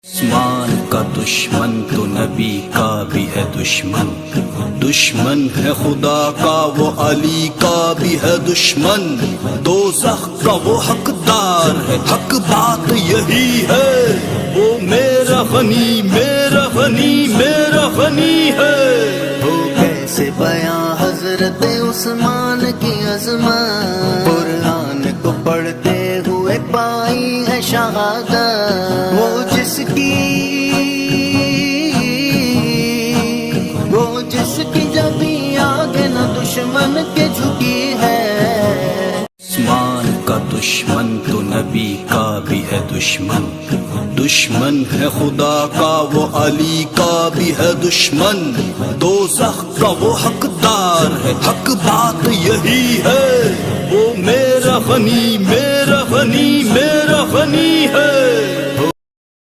आसमान का दुश्मन तो नबी का भी है दुश्मन, दुश्मन है खुदा का वो अली का भी है दुश्मन, दोज़ख का वो हकदार है, हक बात यही है, वो मेरा गनी मेरा गनी मेरा गनी है। हो कैसे बयां हजरत उस्मान की अज़मत, कुरान को पढ़ते हुए पाई है शहादत, वो जिसकी जबी आगे न दुश्मन के झुकी है। आसमान का दुश्मन तो नबी का भी है दुश्मन, दुश्मन है खुदा का वो अली का भी है दुश्मन, दोज़ख का वो हकदार है, हक बात यही है, वो मेरा गनी मेरा गनी मेरा गनी है।